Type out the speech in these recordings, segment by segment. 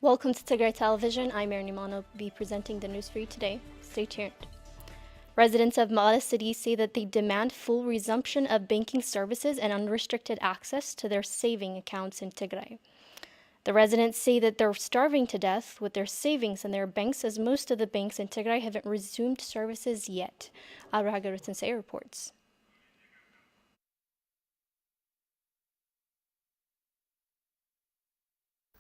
Welcome to Tigray Television. I'm Zana will be presenting the news for you today. Stay tuned. Residents of Maala city say that they demand full resumption of banking services and unrestricted access to their saving accounts in Tigray. The residents say that they're starving to death with their savings in their banks, as most of the banks in Tigray haven't resumed services yet. Al-Rahagarutinse reports.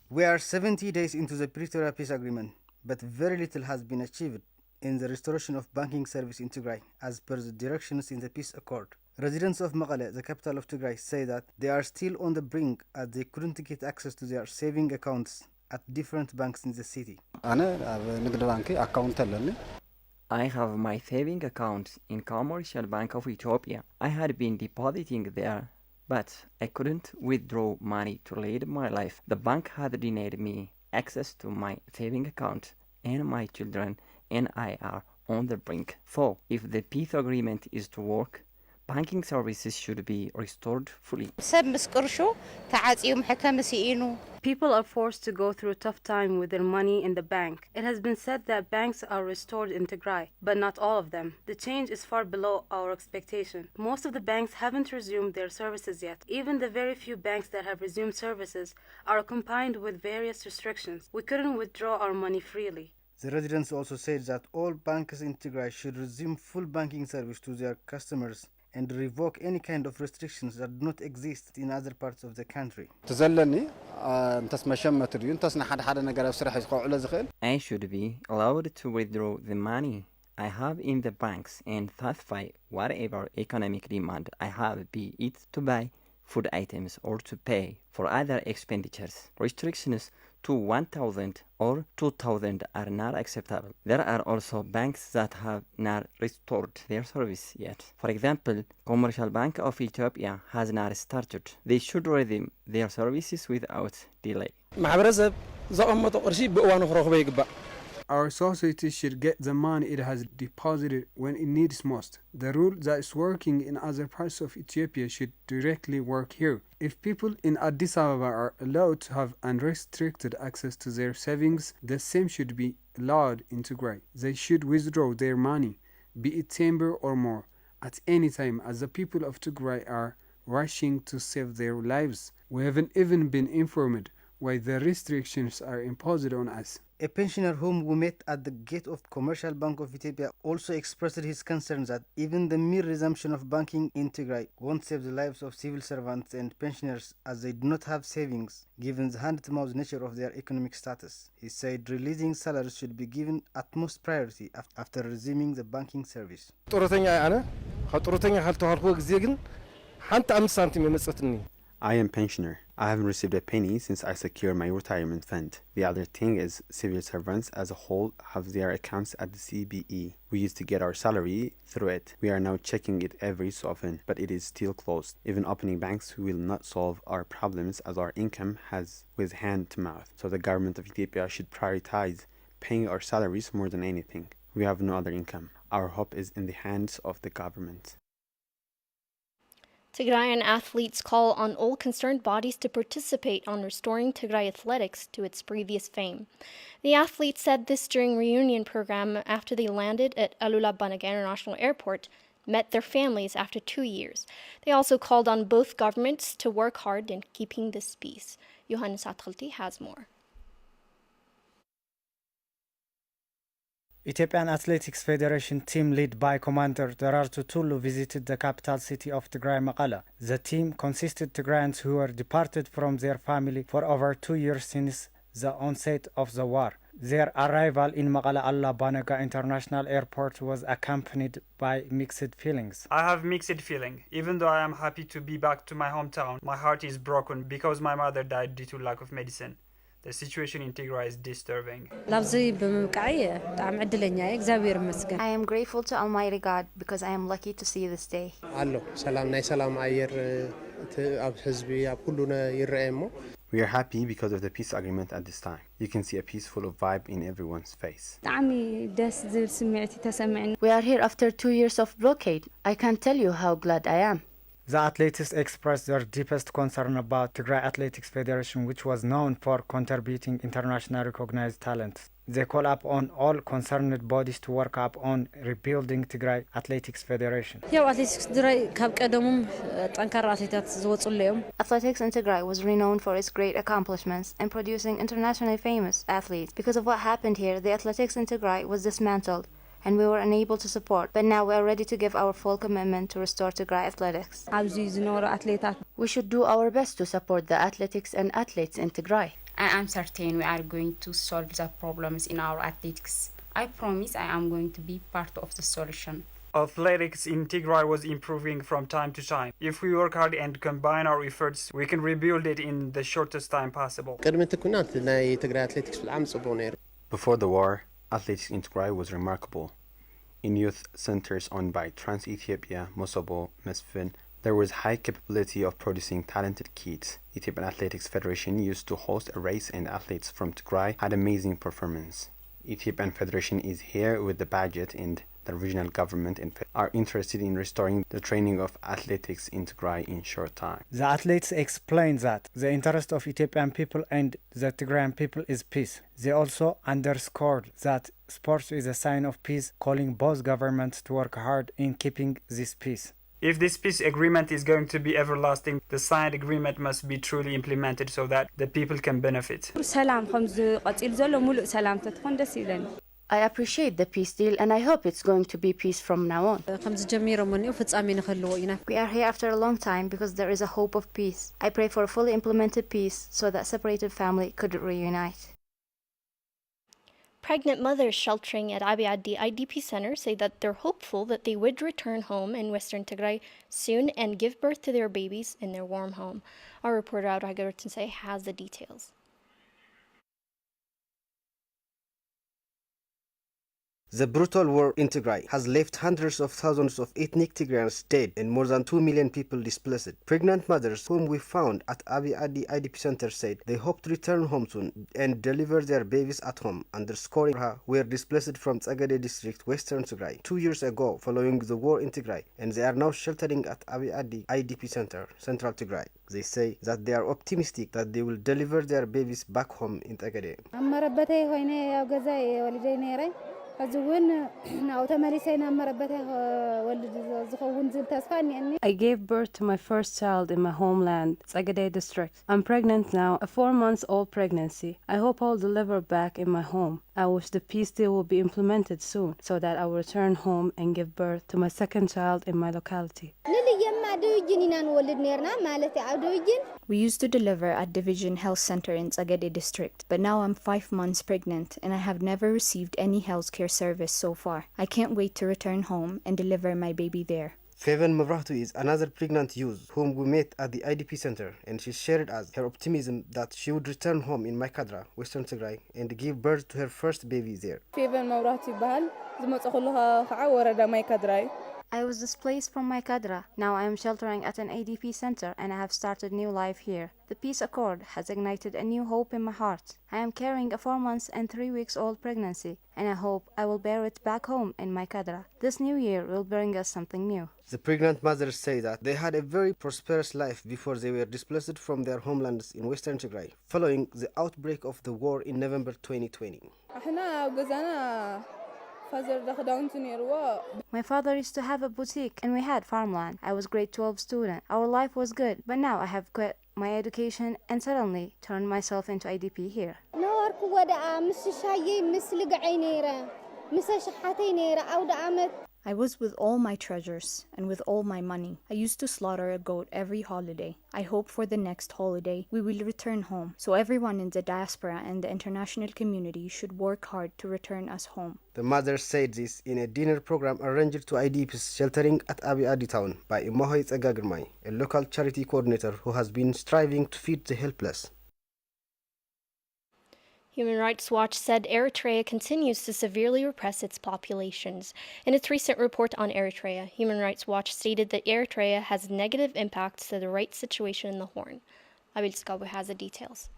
We are 70 days into the Pretoria peace agreement, but very little has been achieved in the restoration of banking service in Tigray, as per the directions in the peace accord. Residents of Maala, the capital of Tigray, say that they are still on the brink as they couldn't get access to their saving accounts at different banks in the city. I have my saving account in Commercial Bank of Ethiopia. I had been depositing there, but I couldn't withdraw money to lead my life. The bank had denied me access to my saving account, and my children and I are on the brink. So, if the peace agreement is to work, banking services should be restored fully. People are forced to go through a tough time with their money in the bank. It has been said that banks are restored in Tigray, but not all of them. The change is far below our expectation. Most of the banks haven't resumed their services yet. Even the very few banks that have resumed services are accompanied with various restrictions. We couldn't withdraw our money freely. The residents also said that all banks in Tigray should resume full banking service to their customers and revoke any kind of restrictions that do not exist in other parts of the country. I should be allowed to withdraw the money I have in the banks and satisfy whatever economic demand I have, be it to buy food items or to pay for other expenditures. Restrictions to 1,000 or 2,000 are not acceptable. There are also banks that have not restored their service yet. For example, Commercial Bank of Ethiopia has not started. They should resume their services without delay. Our society should get the money it has deposited when it needs most. The rule that is working in other parts of Ethiopia should directly work here. If people in Addis Ababa are allowed to have unrestricted access to their savings, the same should be allowed in Tigray. They should withdraw their money, be it timber or more, at any time, as the people of Tigray are rushing to save their lives. We haven't even been informed why the restrictions are imposed on us. A pensioner whom we met at the gate of Commercial Bank of Ethiopia also expressed his concern that even the mere resumption of banking in Tigray won't save the lives of civil servants and pensioners, as they do not have savings, given the hand-to-mouth nature of their economic status. He said releasing salaries should be given utmost priority after resuming the banking service. I am pensioner. I haven't received a penny since I secured my retirement fund. The other thing is civil servants as a whole have their accounts at the CBE. We used to get our salary through it. We are now checking it every so often, but it is still closed. Even opening banks will not solve our problems, as our income has with hand to mouth. So the government of Ethiopia should prioritize paying our salaries more than anything. We have no other income. Our hope is in the hands of the government. Tigrayan athletes call on all concerned bodies to participate on restoring Tigray Athletics to its previous fame. The athletes said this during a reunion program after they landed at Alula-Banaga International Airport, met their families after 2 years. They also called on both governments to work hard in keeping this peace. Yohannes Atkalti has more. Ethiopian Athletics Federation team led by Commander Derartu Tulu visited the capital city of Tigray, Maala. The team consisted Tigrayans who were departed from their family for over 2 years since the onset of the war. Their arrival in Maala Alula-Banaga International Airport was accompanied by mixed feelings. I have mixed feeling. Even though I am happy to be back to my hometown, my heart is broken because my mother died due to lack of medicine. The situation in Tigray is disturbing. I am grateful to Almighty God because I am lucky to see this day. We are happy because of the peace agreement at this time. You can see a peaceful vibe in everyone's face. We are here after 2 years of blockade. I can't tell you how glad I am. The athletes expressed their deepest concern about Tigray Athletics Federation, which was known for contributing internationally recognized talent. They call up on all concerned bodies to work up on rebuilding Tigray Athletics Federation. Athletics in Tigray was renowned for its great accomplishments and producing internationally famous athletes. Because of what happened here, the athletics in Tigray was dismantled and we were unable to support, but now we are ready to give our full commitment to restore Tigray athletics. We should do our best to support the athletics and athletes in Tigray. I am certain we are going to solve the problems in our athletics. I promise I am going to be part of the solution. Athletics in Tigray was improving from time to time. If we work hard and combine our efforts, we can rebuild it in the shortest time possible. Before the war, athletics in Tigray was remarkable. In youth centers owned by Trans Ethiopia, Mosobo, Mesfin, there was high capability of producing talented kids. Ethiopian Athletics Federation used to host a race and athletes from Tigray had amazing performance. Ethiopian Federation is here with the budget and the regional government and are interested in restoring the training of athletics in Tigray in short time. The athletes explained that the interest of Ethiopian people and the Tigrayan people is peace. They also underscored that sports is a sign of peace, calling both governments to work hard in keeping this peace. If this peace agreement is going to be everlasting, the signed agreement must be truly implemented so that the people can benefit. I appreciate the peace deal and I hope it's going to be peace from now on. We are here after a long time because there is a hope of peace. I pray for a fully implemented peace so that separated family could reunite. Pregnant mothers sheltering at Abiy IDP Center say that they're hopeful that they would return home in Western Tigray soon and give birth to their babies in their warm home. Our reporter Audrey Tensei has the details. The brutal war in Tigray has left hundreds of thousands of ethnic Tigrayans dead and more than 2 million people displaced. Pregnant mothers whom we found at Abiy IDP Center said they hope to return home soon and deliver their babies at home, underscoring how were displaced from Tigray district, Western Tigray, 2 years ago following the war in Tigray, and they are now sheltering at Abiy IDP Center, Central Tigray. They say that they are optimistic that they will deliver their babies back home in Tigray. I gave birth to my first child in my homeland, Tigray district. I'm pregnant now, a 4-month-old pregnancy. I hope I'll deliver back in my home. I wish the peace deal will be implemented soon so that I will return home and give birth to my second child in my locality. We used to deliver at Division Health Center in Tigray district, but now I'm 5 months pregnant and I have never received any health care service so far. I can't wait to return home and deliver my baby there. Feven Mavrahtu is another pregnant youth whom we met at the IDP Center, and she shared us her optimism that she would return home in Maikadra, Western Tigray, and give birth to her first baby there. Feven Mavrahtu bahal zmotsa khulha kha warada Maikadra. I was displaced from my Kadra. Now I am sheltering at an ADP center and I have started new life here. The peace accord has ignited a new hope in my heart. I am carrying a 4 months and 3 weeks old pregnancy and I hope I will bear it back home in my Kadra. This new year will bring us something new. The pregnant mothers say that they had a very prosperous life before they were displaced from their homelands in Western Tigray, following the outbreak of the war in November 2020. My father used to have a boutique and we had farmland. I was grade 12 student. Our life was good, but now I have quit my education and suddenly turned myself into IDP here. I was with all my treasures and with all my money. I used to slaughter a goat every holiday. I hope for the next holiday we will return home, so everyone in the diaspora and the international community should work hard to return us home. The mother said this in a dinner program arranged to IDPs sheltering at Abiy town by Imohoi Tsagagirmai, a local charity coordinator who has been striving to feed the helpless. Human Rights Watch said Eritrea continues to severely repress its populations. In its recent report on Eritrea, Human Rights Watch stated that Eritrea has negative impacts to the rights situation in the Horn. Abil Skabu has the details.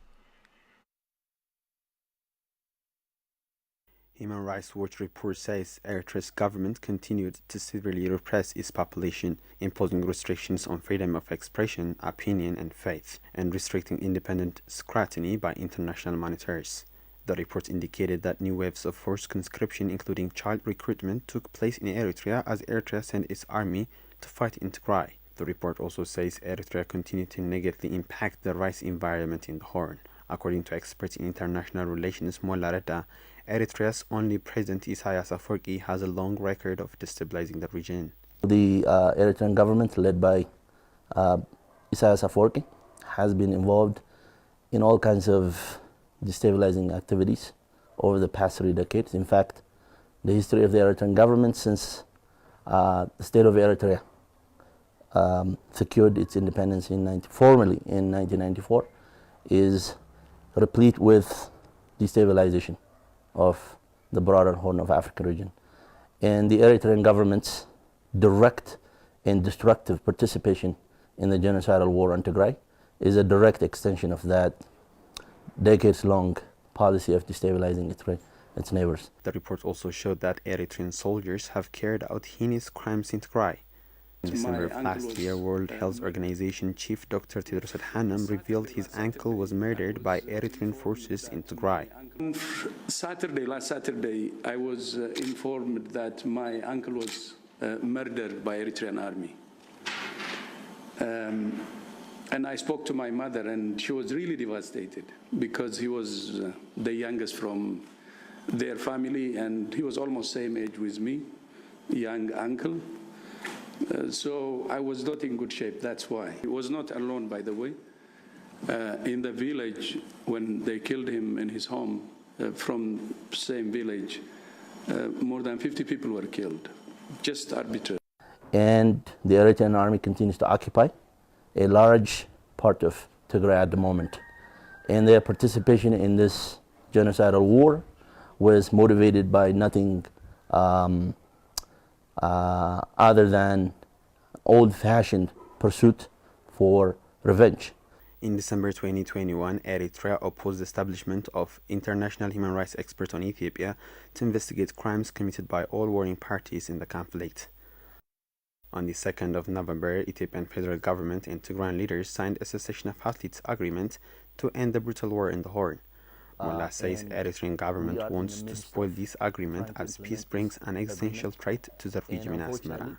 Human Rights Watch report says Eritrea's government continued to severely repress its population, imposing restrictions on freedom of expression, opinion, and faith, and restricting independent scrutiny by international monitors. The report indicated that new waves of forced conscription, including child recruitment, took place in Eritrea as Eritrea sent its army to fight in Tigray. The report also says Eritrea continued to negatively impact the rights environment in the Horn. According to experts in international relations, Maala, Eritrea's only president Isaias Afwerki has a long record of destabilizing the region. The Eritrean government, led by Isaias Afwerki, has been involved in all kinds of destabilizing activities over the past 3 decades. In fact, the history of the Eritrean government since the state of Eritrea secured its independence formally in 1994 is replete with destabilization of the broader Horn of Africa region. And the Eritrean government's direct and destructive participation in the genocidal war on Tigray is a direct extension of that decades-long policy of destabilizing its neighbors. The report also showed that Eritrean soldiers have carried out heinous crimes in Tigray. In December of last year, World Health Organization Chief Dr. Tedros Adhanom revealed his uncle was murdered by Eritrean forces in Tigray. Last Saturday, I was informed that my uncle was murdered by Eritrean army. And I spoke to my mother, and she was really devastated because he was the youngest from their family, and he was almost same age with me, young uncle. So I was not in good shape, that's why. He was not alone, by the way. In the village, when they killed him in his home, from same village, more than 50 people were killed, just arbitrarily. And the Eritrean army continues to occupy a large part of Tigray at the moment. And their participation in this genocidal war was motivated by nothing other than old-fashioned pursuit for revenge. In December 2021, Eritrea opposed the establishment of international human rights experts on Ethiopia to investigate crimes committed by all warring parties in the conflict. On the 2nd of November, Ethiopian federal government and Tigrayan leaders signed a cessation of athletes agreement to end the brutal war in the Horn. Maala says Eritrean government wants to spoil this agreement as peace brings an existential threat to the regime in Asmara.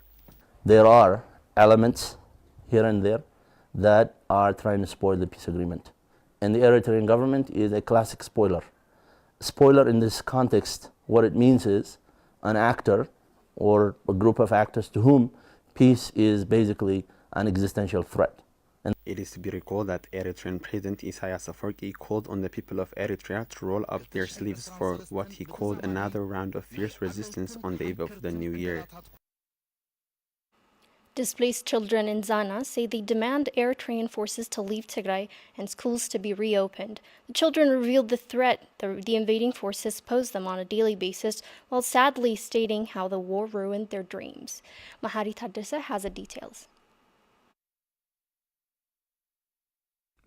There are elements here and there that are trying to spoil the peace agreement. And the Eritrean government is a classic spoiler. Spoiler in this context, what it means is an actor or a group of actors to whom peace is basically an existential threat. And it is to be recalled that Eritrean President Isaias Afwerki called on the people of Eritrea to roll up their sleeves for what he called another round of fierce resistance on the eve of the new year. Displaced children in Zana say they demand Eritrean forces to leave Tigray and schools to be reopened. The children revealed the threat the invading forces pose them on a daily basis, while sadly stating how the war ruined their dreams. Mahari Taddesa has the details.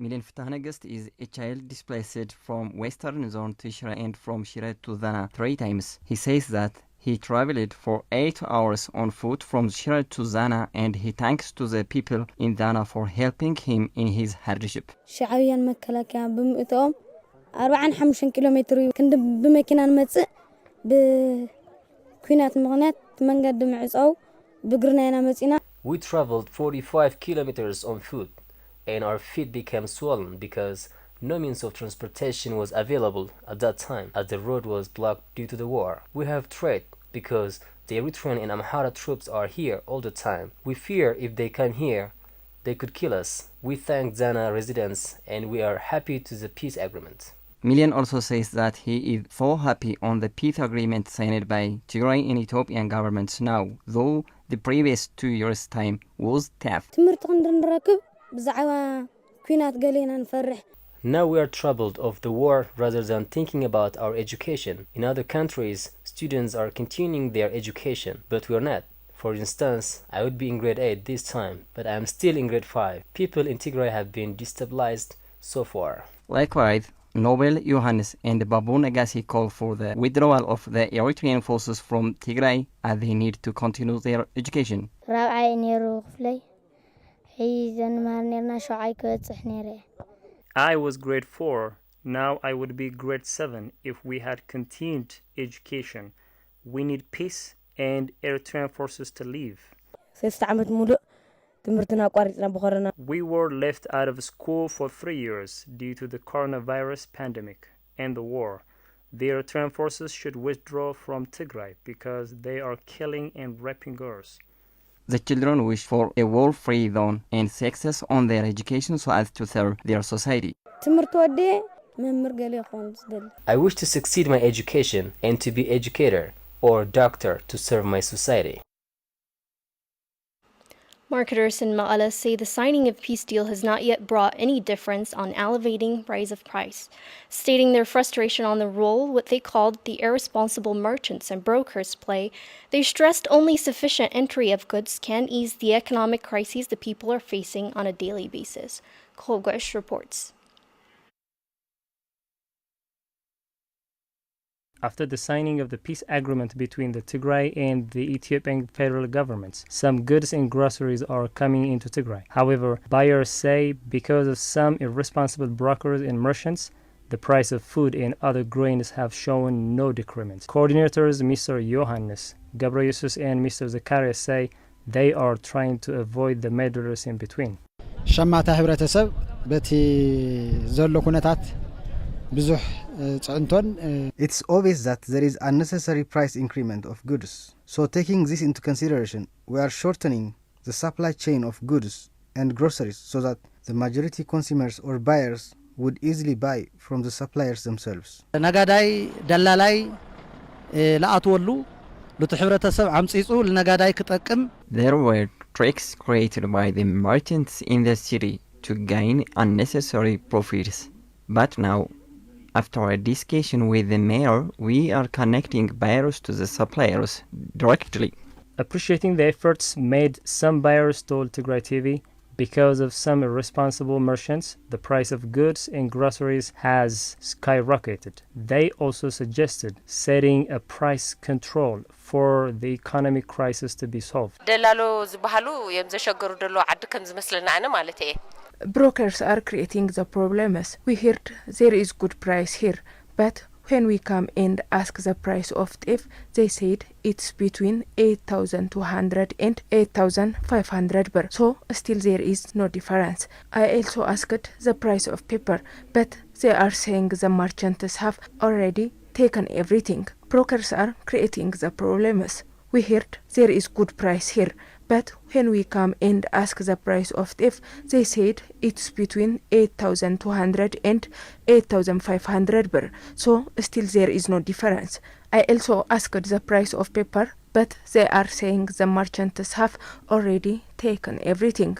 Milen Ftahanagast is a child displaced from western zone to Shire and from Shire to Zana 3 times. He says that he traveled for 8 hours on foot from Shire to Zana, and he thanks to the people in Zana for helping him in his hardship. شعبيا مكلكيا بمئتهم 45 كيلومتر كند بمكينة نمص بكينات مغنات منقد معصو بقرنا مصينا. We traveled 45 kilometers on foot, and our feet became swollen because no means of transportation was available at that time, as the road was blocked due to the war. We have trade because the Eritrean and Amhara troops are here all the time. We fear if they come here, they could kill us. We thank Zana residents and we are happy to the peace agreement. Milian also says that he is so happy on the peace agreement signed by Tigray and Ethiopian governments now, though the previous 2 years' time was tough. Now we are troubled of the war rather than thinking about our education. In other countries, students are continuing their education, but we are not. For instance, I would be in grade 8 this time, but I am still in grade 5. People in Tigray have been destabilized so far. Likewise, Nobel, Yohannes, and Babu Nagasi call for the withdrawal of the Eritrean forces from Tigray as they need to continue their education. I was grade 4. Now I would be grade 7 if we had continued education. We need peace and Eritrean forces to leave. We were left out of school for 3 years due to the coronavirus pandemic and the war. The Eritrean forces should withdraw from Tigray because they are killing and raping girls. The children wish for a war-free zone and success on their education so as to serve their society. I wish to succeed my education and to be educator or doctor to serve my society. Marketers in Maala say the signing of peace deal has not yet brought any difference on elevating rise of price, stating their frustration on the role what they called the irresponsible merchants and brokers play. They stressed only sufficient entry of goods can ease the economic crises the people are facing on a daily basis. Kolgush reports. After the signing of the peace agreement between the Tigray and the Ethiopian federal governments, some goods and groceries are coming into Tigray. However, buyers say because of some irresponsible brokers and merchants, the price of food and other grains have shown no decrement. Coordinators Mr. Yohannes, Gabriel and Mr. Zacharias say they are trying to avoid the meddlers in between. ሸማታ ህብረተሰብ በቲ ዘሎ ኩነታት ብዙሕ It's obvious that there is unnecessary price increment of goods. So taking this into consideration, we are shortening the supply chain of goods and groceries so that the majority consumers or buyers would easily buy from the suppliers themselves. ነጋዳይ ደላላይ ለአትወሉ ለቲ ህብረተሰብ ዓምጺጹ ለነጋዳይ ክጠቅም There were tricks created by the merchants in the city to gain unnecessary profits. But now, after a discussion with the mayor, we are connecting buyers to the suppliers directly. Appreciating the efforts made, some buyers told Tigray TV, because of some irresponsible merchants, the price of goods and groceries has skyrocketed. They also suggested setting a price control for the economic crisis to be solved. Brokers are creating the problems. We heard there is good price here, but when we come and ask the price of if they said it's between 8,200 and 8,500 birr. So still there is no difference. I also asked the price of paper, but they are saying the merchants have already taken everything. Brokers are creating the problems. We heard there is good price here, but when we come and ask the price of if they said it's between 8,200 and 8,500 birr. So still there is no difference. I also asked the price of paper, but they are saying the merchants have already taken everything.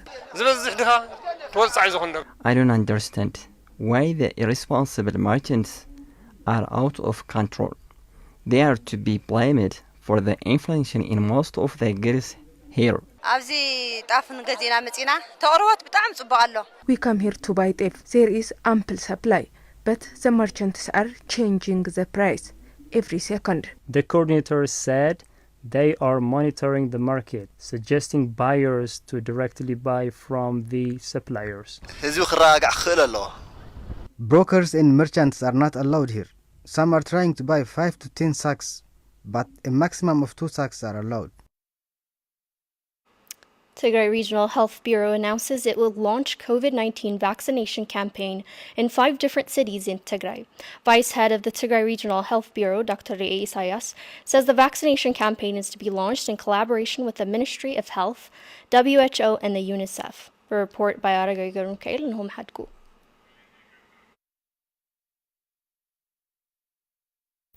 I don't understand why the irresponsible merchants are out of control. They are to be blamed for the inflation in most of the goods here. We come here to buy if there is ample supply, but the merchants are changing the price every second. The coordinator said they are monitoring the market, suggesting buyers to directly buy from the suppliers. Brokers and merchants are not allowed here. Some are trying to buy 5 to 10 sacks, but a maximum of 2 sacks are allowed. Tigray Regional Health Bureau announces it will launch COVID-19 vaccination campaign in 5 different cities in Tigray. Vice head of the Tigray Regional Health Bureau, Dr. Re'e Isaias, says the vaccination campaign is to be launched in collaboration with the Ministry of Health, WHO, and the UNICEF. A report by Aragay Garunkail and Hom Hadku.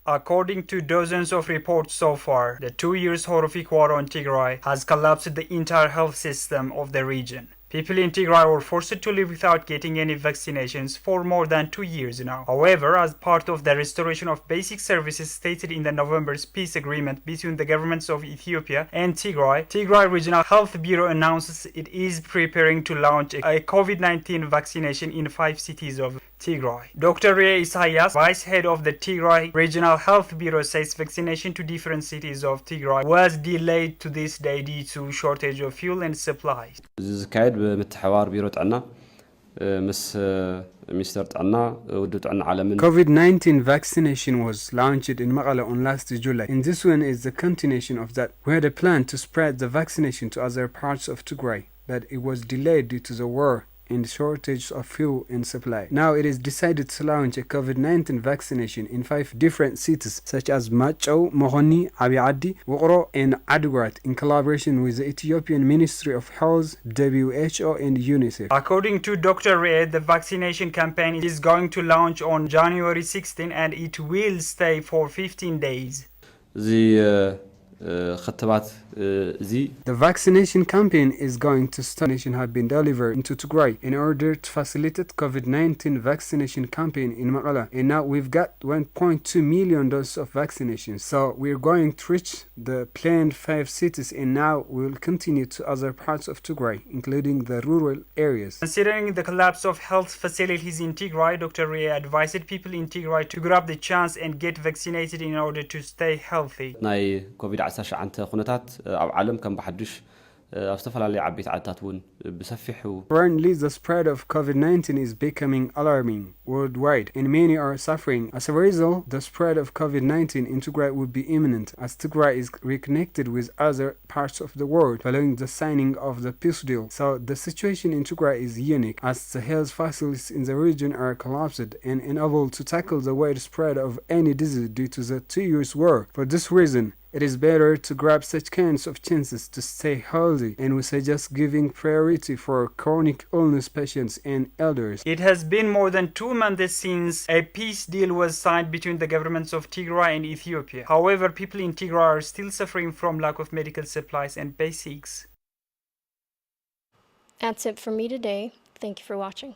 According to dozens of reports so far, the 2 years horrific war on Tigray has collapsed the entire health system of the region. People in Tigray were forced to live without getting any vaccinations for more than 2 years now. However, as part of the restoration of basic services stated in the November's peace agreement between the governments of Ethiopia and Tigray Regional Health Bureau announces it is preparing to launch a COVID-19 vaccination in 5 cities of Tigray. Dr. Ria Isaias, vice head of the Tigray Regional Health Bureau, says vaccination to different cities of Tigray was delayed to this day due to shortage of fuel and supplies. ዝካየድ በምትሐዋር ቢሮ ጥዕና ምስ ሚኒስትር ጥዕና ውድብ ጥዕና ዓለምን COVID-19 vaccination was launched in Maala on last July, and this one is the continuation of that. We had a plan to spread the vaccination to other parts of Tigray, but it was delayed due to the war and shortage of fuel and supply. Now it is decided to launch a COVID-19 vaccination in 5 different cities such as Macho, Mohoni, Abiadi, Wukro and Adigrat in collaboration with the Ethiopian Ministry of Health, WHO and UNICEF. According to Dr. Ray, the vaccination campaign is going to launch on January 16 and it will stay for 15 days. The vaccination campaign is going to start. Vaccination have been delivered into Tigray in order to facilitate COVID-19 vaccination campaign in Maala, and now we've got 1.2 million doses of vaccination. So we're going to reach the planned 5 cities, and now we'll continue to other parts of Tigray, including the rural areas. Considering the collapse of health facilities in Tigray, Dr. Ria advised people in Tigray to grab the chance and get vaccinated in order to stay healthy. COVID-19 ኩነታት ኣብ ዓለም ከም በሐድሽ ኣብ ዝተፈላለዩ ዓበይቲ ዓድታት እውን ብሰፊሑ Currently, the spread of COVID-19 is becoming alarming worldwide, and many are suffering. As a result, the spread of COVID-19 in Tigray would be imminent, as Tigray is reconnected with other parts of the world following the signing of the peace deal. So the situation in Tigray is unique, as the health facilities in the region are collapsed and unable to tackle the wide spread of any disease due to the 2 years war. For this reason, it is better to grab such kinds of chances to stay healthy, and we suggest giving priority for chronic illness patients and elders. It has been more than 2 months since a peace deal was signed between the governments of Tigray and Ethiopia. However, people in Tigray are still suffering from lack of medical supplies and basics. That's it for me today. Thank you for watching.